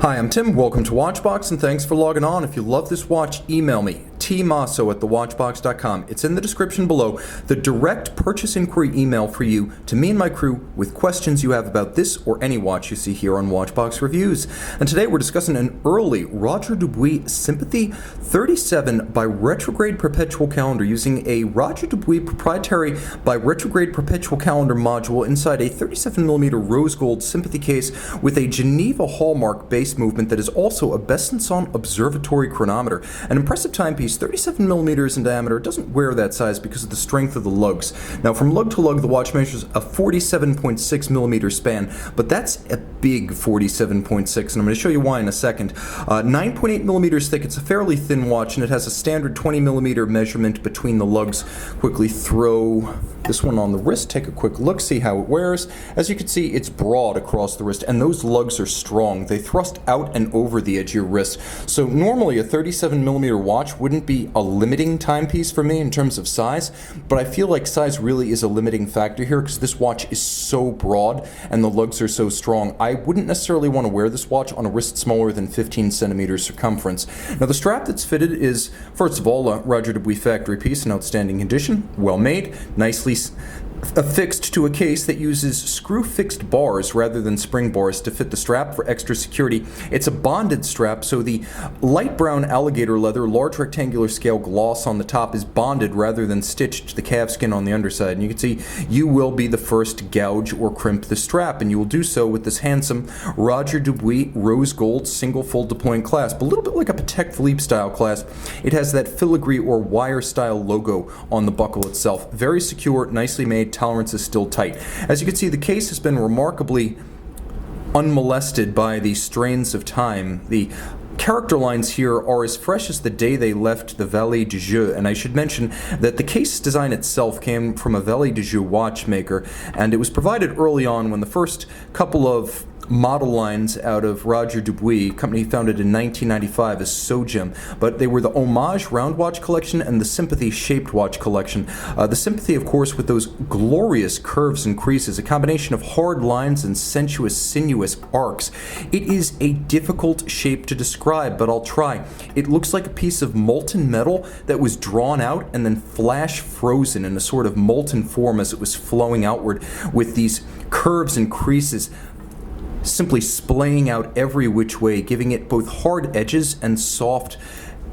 Hi, I'm Tim. Welcome to Watchbox, and thanks for logging on. If you love this watch, email me, tmosso@thewatchbox.com. It's in the description below. The direct purchase inquiry email for you to me and my crew with questions you have about this or any watch you see here on Watchbox Reviews. And today we're discussing an early Roger Dubuis Sympathie 37 bi-retrograde perpetual calendar using a Roger Dubuis proprietary bi-retrograde perpetual calendar module inside a 37mm rose gold sympathy case with a Geneva Hallmark base movement that is also a Besancon observatory chronometer. An impressive timepiece, 37mm in diameter. It doesn't wear that size because of the strength of the lugs. Now, from lug to lug, the watch measures a 47.6mm span, but that's a big 47.6, and I'm going to show you why in a second. 9.8mm thick. It's a fairly thin watch, and it has a standard 20mm measurement between the lugs. Quickly throw this one on the wrist, take a quick look, see how it wears. As you can see, it's broad across the wrist, and those lugs are strong. They thrust out and over the edge of your wrist. So normally a 37mm watch wouldn't be a limiting timepiece for me in terms of size, but I feel like size really is a limiting factor here because this watch is so broad and the lugs are so strong. I wouldn't necessarily want to wear this watch on a wrist smaller than 15 centimeters circumference. Now, the strap that's fitted is, first of all, a Roger Dubuis factory piece in outstanding condition, well made, nicely affixed to a case that uses screw-fixed bars rather than spring bars to fit the strap for extra security. It's a bonded strap, so the light brown alligator leather, large rectangular scale gloss on the top is bonded rather than stitched to the calfskin on the underside. And you can see you will be the first to gouge or crimp the strap, and you will do so with this handsome Roger Dubuis rose gold single fold to point clasp, a little bit like a Patek Philippe style clasp. It has that filigree or wire style logo on the buckle itself. Very secure, nicely made. Tolerance is still tight. As you can see, the case has been remarkably unmolested by the strains of time. The character lines here are as fresh as the day they left the Valet de Jeu, and I should mention that the case design itself came from a Valet de Jeu watchmaker, and it was provided early on when the first couple of model lines out of Roger Dubuis, company founded in 1995 as Sojim, but they were the Homage round watch collection and the Sympathy shaped watch collection. The Sympathy, of course, with those glorious curves and creases, a combination of hard lines and sensuous, sinuous arcs. It is a difficult shape to describe, but I'll try. It looks like a piece of molten metal that was drawn out and then flash frozen in a sort of molten form as it was flowing outward, with these curves and creases simply splaying out every which way, giving it both hard edges and soft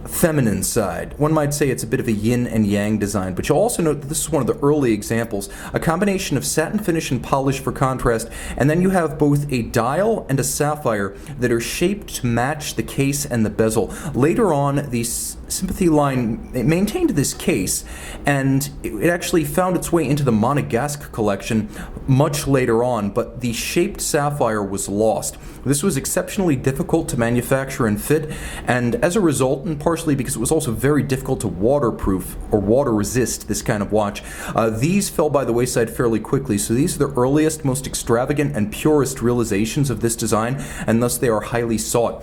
feminine side. One might say it's a bit of a yin and yang design, but you'll also note that this is one of the early examples, a combination of satin finish and polish for contrast, and then you have both a dial and a sapphire that are shaped to match the case and the bezel. Later on, the Sympathy line maintained this case, and it actually found its way into the Monegasque collection much later on, but the shaped sapphire was lost. This was exceptionally difficult to manufacture and fit, and as a result, and partially because it was also very difficult to waterproof or water resist this kind of watch, these fell by the wayside fairly quickly. So these are the earliest, most extravagant and purest realizations of this design, and thus they are highly sought.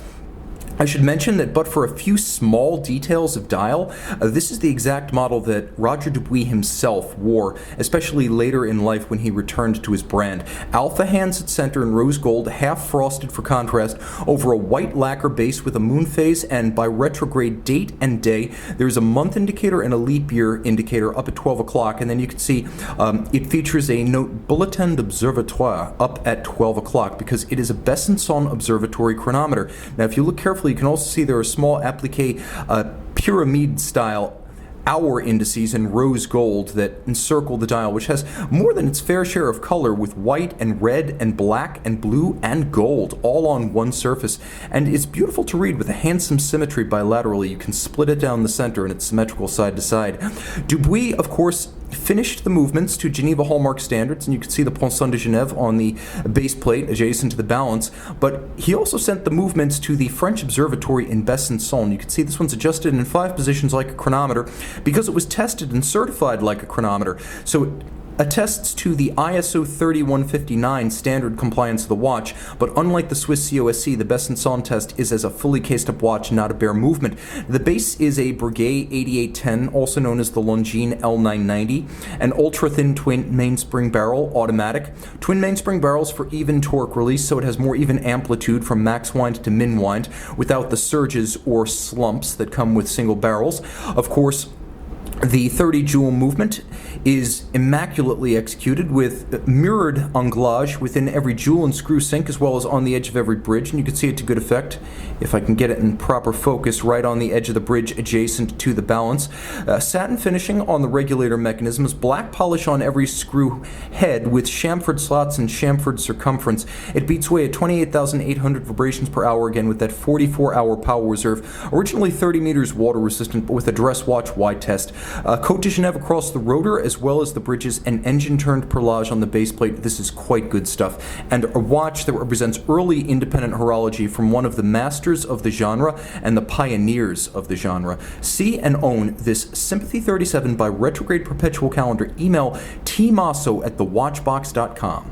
I should mention that but for a few small details of dial, this is the exact model that Roger Dubuis himself wore, especially later in life when he returned to his brand. Alpha hands at center in rose gold, half frosted for contrast, over a white lacquer base with a moonphase and bi-retrograde date and day. There's a month indicator and a leap year indicator up at 12 o'clock, and then you can see it features a note Bulletin d'Observatoire up at 12 o'clock because it is a Besancon observatory chronometer. Now, if you look carefully, you can also see there are small applique pyramid style hour indices in rose gold that encircle the dial, which has more than its fair share of color with white and red and black and blue and gold all on one surface. And it's beautiful to read with a handsome symmetry bilaterally. You can split it down the center and it's symmetrical side to side. Dubuis, of course, finished the movements to Geneva Hallmark standards, and you can see the Poinçon de Genève on the base plate adjacent to the balance, but he also sent the movements to the French observatory in Besancon. You can see this one's adjusted in 5 positions like a chronometer because it was tested and certified like a chronometer. So attests to the ISO 30159 standard compliance of the watch, but unlike the Swiss COSC, the Besancon test is as a fully cased-up watch, not a bare movement. The base is a Breguet 8810, also known as the Longines L990, an ultra-thin twin mainspring barrel, automatic. Twin mainspring barrels for even torque release, so it has more even amplitude from max wind to min wind, without the surges or slumps that come with single barrels. Of course, the 30 joule movement is immaculately executed with mirrored anglage within every joule and screw sink, as well as on the edge of every bridge, and you can see it to good effect if I can get it in proper focus right on the edge of the bridge adjacent to the balance. Satin finishing on the regulator mechanisms, black polish on every screw head with chamfered slots and chamfered circumference. It beats away at 28,800 vibrations per hour, again with that 44-hour power reserve. Originally 30 meters water resistant, but with a dress watch wide test. Cote de Genève across the rotor, as well as the bridges, and engine-turned perlage on the base plate. This is quite good stuff. And a watch that represents early independent horology from one of the masters of the genre and the pioneers of the genre. See and own this Sympathy 37 Biretrograde Perpetual calendar. Email tmosso@thewatchbox.com.